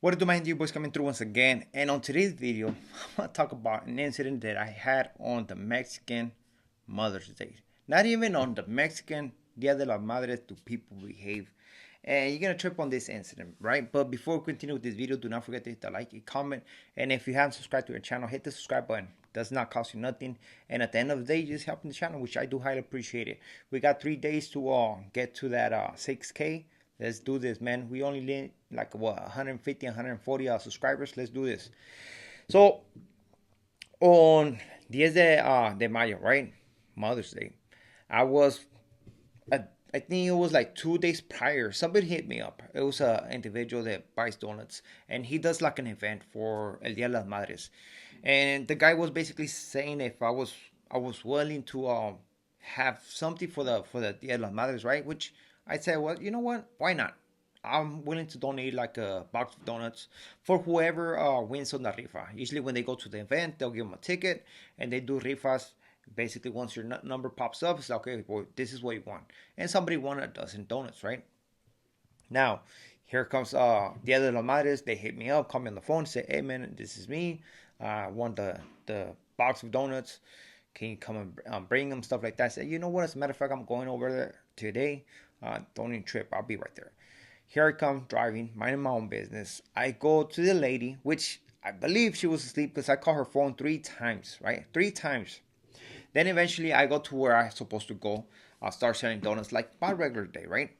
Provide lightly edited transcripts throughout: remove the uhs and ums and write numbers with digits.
What do my dear boys coming through once again, and on today's video I'm gonna talk about an incident that I had on the Mexican Mother's Day. Not even on the Mexican Dia de las Madres do people behave. And you're gonna trip on this incident, right? But before we continue with this video, do not forget to hit the like and comment. And if you haven't subscribed to our channel, hit the subscribe button. Does not cost you nothing. And at the end of the day, you're just helping the channel, which I do highly appreciate it. We got 3 days to get to that 6K. Let's do this, man. We only need like what 150, 140 subscribers. Let's do this. So on 10 de mayo, right? Mother's Day. I was, I think it was like 2 days prior. Somebody hit me up. It was an individual that buys donuts, and he does like an event for El Dia de las Madres. And the guy was basically saying if I was willing to have something for the Dia de las Madres, right? Which I said, well, you know what? Why not? I'm willing to donate like a box of donuts for whoever wins on the rifa. Usually, when they go to the event, they'll give them a ticket and they do rifas. Basically, once your number pops up, it's like, okay, well, this is what you want. And somebody won a dozen donuts, right? Now, here comes Dia de las Madres. They hit me up, call me on the phone, say, hey, man, this is me. I want the box of donuts. Can you come and bring them, stuff like that? I said, you know what? As a matter of fact, I'm going over there today. Don't even trip. I'll be right there. Here I come driving, minding my own business. I go to the lady, which I believe she was asleep because I called her phone 3 times, right? 3 times. Then eventually I go to where I'm supposed to go. I'll start selling donuts like my regular day, right?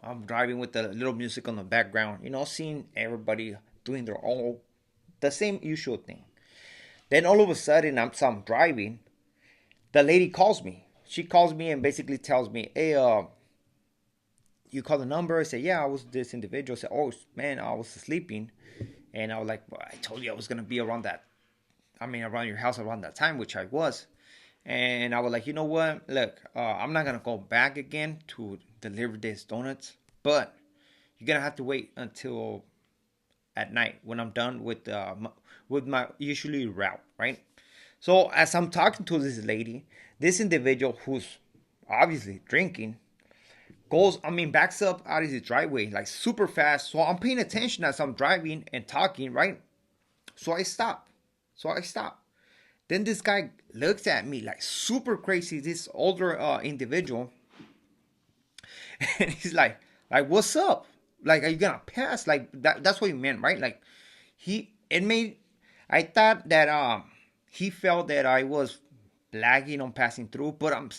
I'm driving with the little music on the background, seeing everybody doing their all the same usual thing. Then all of a sudden, I'm driving. The lady calls me. She calls me and basically tells me, "Hey, you call the number?" I say, "Yeah, I was this individual." I said, "Oh man, I was sleeping," and I was like, well, "I told you I was gonna be around that. I mean, around your house around that time," which I was. And I was like, you know what? Look, I'm not gonna go back again to deliver these donuts, but you're gonna have to wait until at night when I'm done with my usually route, right? So as I'm talking to this lady, this individual who's obviously drinking backs up out of his driveway like super fast. So I'm paying attention as I'm driving and talking, right? So I stop. So I stop. Then this guy looks at me like super crazy. This older individual, and he's like, what's up? Like, are you gonna pass? Like that's what he meant, right? Like, it made. I thought that he felt that I was lagging on passing through, but I'm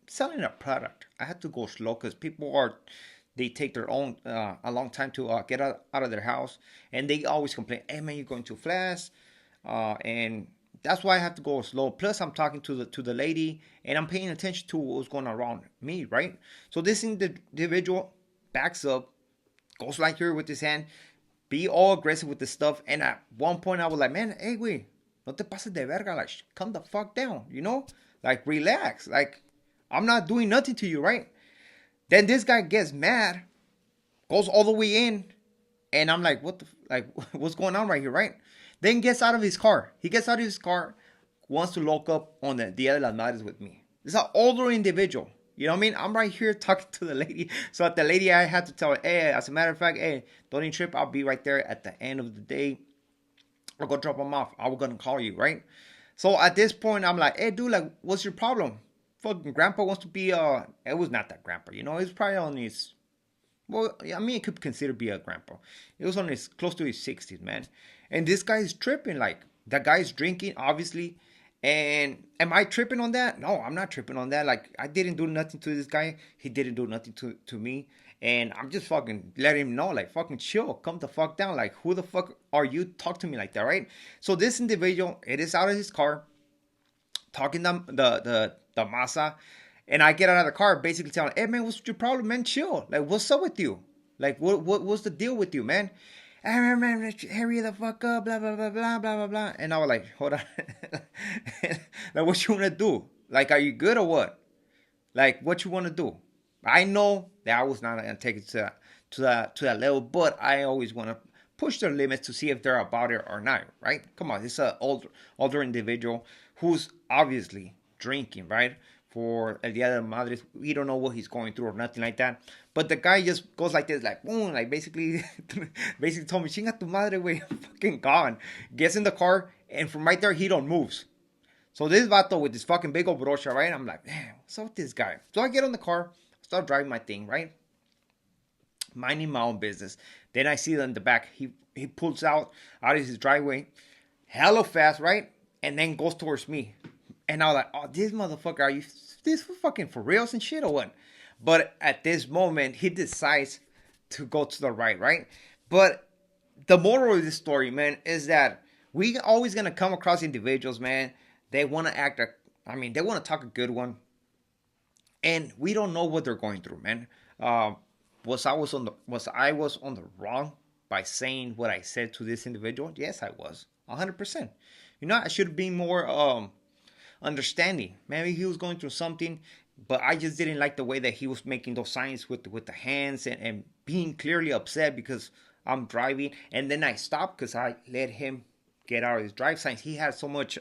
selling a product. I had to go slow because they take their own a long time to get out of their house, and they always complain, "Hey man, you're going too fast," and that's why I have to go slow. Plus, I'm talking to the lady, and I'm paying attention to what's going on around me, right? So this individual backs up, goes like here with his hand, be all aggressive with the stuff. And at one point, I was like, man, hey, güey, no te pases de verga. Like, come the fuck down, Like, relax. Like, I'm not doing nothing to you, right? Then this guy gets mad, goes all the way in, and I'm like, what's going on right here, right? Then gets out of his car. He gets out of his car, wants to lock up on the Dia de las Madres with me. This is an older individual. You know what I mean? I'm right here talking to the lady. So at the lady, I had to tell her, hey, as a matter of fact, hey, don't even trip. I'll be right there at the end of the day. I'll go drop him off. I was gonna call you, right? So at this point, I'm like, hey, dude, like, what's your problem? Fucking grandpa wants to be it was not that grandpa, it was probably on his, well, I mean, it could consider be a grandpa. It was on his close to his 60s, man. And this guy is tripping. Like, that guy's drinking, obviously. And am I tripping on that? No, I'm not tripping on that. Like, I didn't do nothing to this guy. He didn't do nothing to me. And I'm just fucking letting him know, like, fucking chill. Come the fuck down. Like, who the fuck are you? Talk to me like that, right? So this individual, it is out of his car, talking the masa, and I get out of the car, basically telling, "Hey man, what's your problem, man? Chill. Like, what's up with you? Like, what's the deal with you, man? Hey man, hurry the fuck up, blah blah blah blah blah blah blah." And I was like, "Hold on, like, what you wanna do? Like, are you good or what? Like, what you wanna do?" I know that I was not gonna take it to that level, but I always wanna push their limits to see if they're about it or not, right? Come on, it's an older individual who's obviously drinking, right? for El Dia de las Madres. We don't know what he's going through or nothing like that. But the guy just goes like this, like boom, like basically told me, "Chinga tu madre, way, I'm fucking gone." Gets in the car, and from right there, he don't moves. So this vato with this fucking big old brocha, right? I'm like, man, what's up with this guy? So I get on the car, start driving my thing, right? Minding my own business. Then I see that in the back, he pulls out of his driveway, hella fast, right? And then goes towards me. And I was like, oh, this motherfucker, are you this fucking for reals and shit or what? But at this moment, he decides to go to the right, right? But the moral of this story, man, is that we always gonna come across individuals, man. They want to act, they want to talk a good one, and we don't know what they're going through, man. Was I was on the wrong by saying what I said to this individual? Yes, I was, 100%. You know, I should be more understanding. Maybe he was going through something, but I just didn't like the way that he was making those signs with the hands and being clearly upset because I'm driving. And then I stopped because I let him get out of his drive signs. He had so much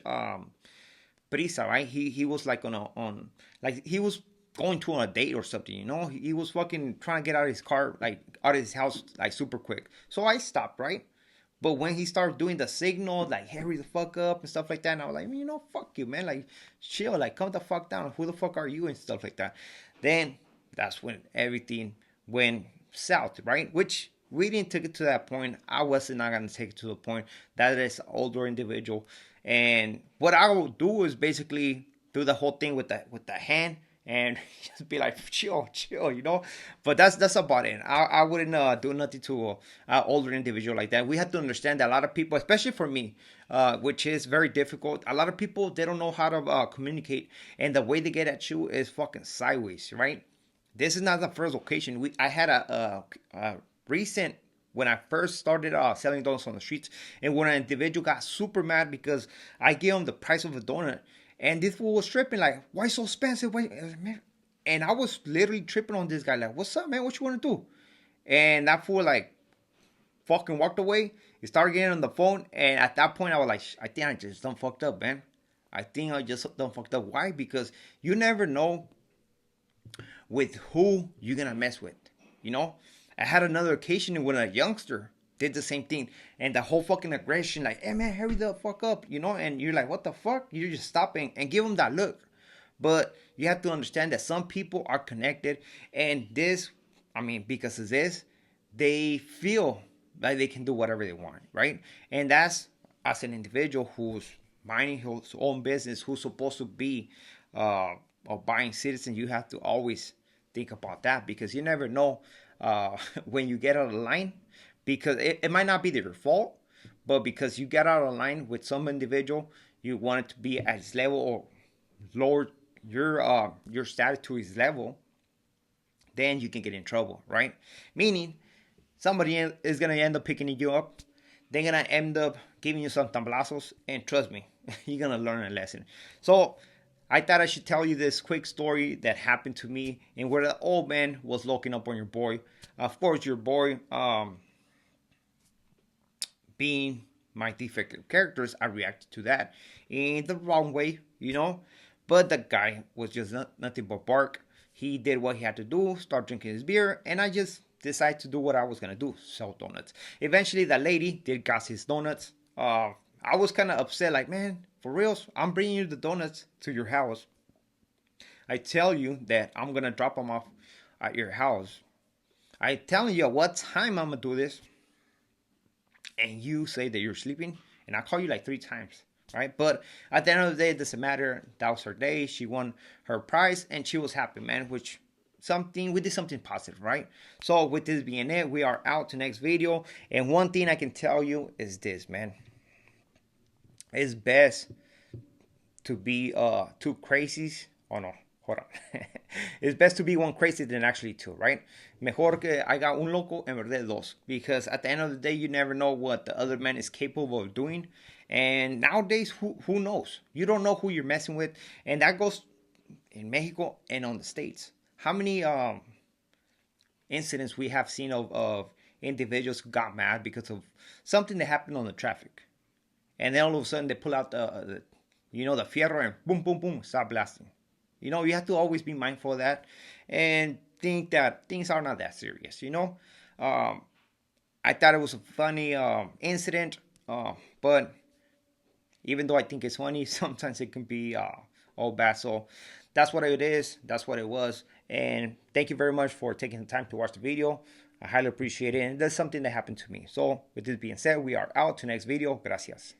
prisa, right? He was like on like he was going to on a date or something, you know? He was fucking trying to get out of his car, like out of his house, like super quick. So I stopped, right? But when he started doing the signal, like hurry the fuck up and stuff like that, and I was like, you know, fuck you, man. Like, chill, like come the fuck down. Who the fuck are you and stuff like that? Then that's when everything went south, right? Which we didn't take it to that point. I wasn't not gonna take it to the point. That is an older individual, and what I will do is basically do the whole thing with the hand and just be like chill, you know. But that's about it. I wouldn't do nothing to an older individual like that. We have to understand that a lot of people, especially for me, which is very difficult. A lot of people, they don't know how to communicate, and the way they get at you is fucking sideways, right? This is not the first occasion. I had a recent when I first started selling donuts on the streets, and when an individual got super mad because I gave him the price of a donut, and this fool was tripping like, "Why so expensive? Why?" And I was literally tripping on this guy like, "What's up, man? What you want to do?" And that fool like fucking walked away. He started getting on the phone, and at that point I was like, "I think I just done fucked up, man. I think I just done fucked up." Why? Because you never know with who you're gonna mess with, you know. I had another occasion when a youngster did the same thing, and the whole fucking aggression, like, "Hey man, hurry the fuck up," you know. And you're like, "What the fuck?" You just stopping and give them that look. But you have to understand that some people are connected, and this, because of this, they feel like they can do whatever they want, right? And that's as an individual who's minding his own business, who's supposed to be a buying citizen. You have to always think about that, because you never know when you get out of line, because it might not be their fault, but because you get out of line with some individual, you want it to be at his level or lower your status to his level, then you can get in trouble, right? Meaning somebody is gonna end up picking you up, they're gonna end up giving you some tamblazos, and trust me, you're gonna learn a lesson. So I thought I should tell you this quick story that happened to me, and where the old man was looking up on your boy. Of course, your boy, being my defective characters, I reacted to that in the wrong way, you know. But the guy was just nothing but bark. He did what he had to do, start drinking his beer, and I just decided to do what I was gonna do: sell donuts. Eventually, the lady did got his donuts. I was kind of upset, like, man, for reals, I'm bringing you the donuts to your house. I tell you that I'm gonna drop them off at your house. I telling you at what time I'm gonna do this, and you say that you're sleeping, and I call you like 3 times, right? But at the end of the day, it doesn't matter. That was her day. She won her prize, and she was happy, man. Which we did something positive, right? So with this being it, we are out to next video. And one thing I can tell you is this, man. It's best to be two crazies. Oh no, hold on. It's best to be one crazy than actually two, right? Mejor que haya un loco en vez de dos. Because at the end of the day, you never know what the other man is capable of doing. And nowadays, who knows? You don't know who you're messing with. And that goes in Mexico and on the States. How many incidents we have seen of individuals who got mad because of something that happened on the traffic. And then all of a sudden they pull out the fierro and boom, boom, boom, start blasting. You know, you have to always be mindful of that and think that things are not that serious. Um, I thought it was a funny incident, but even though I think it's funny, sometimes it can be all bad. So that's what it is. That's what it was. And thank you very much for taking the time to watch the video. I highly appreciate it. And that's something that happened to me. So with this being said, we are out to next video. Gracias.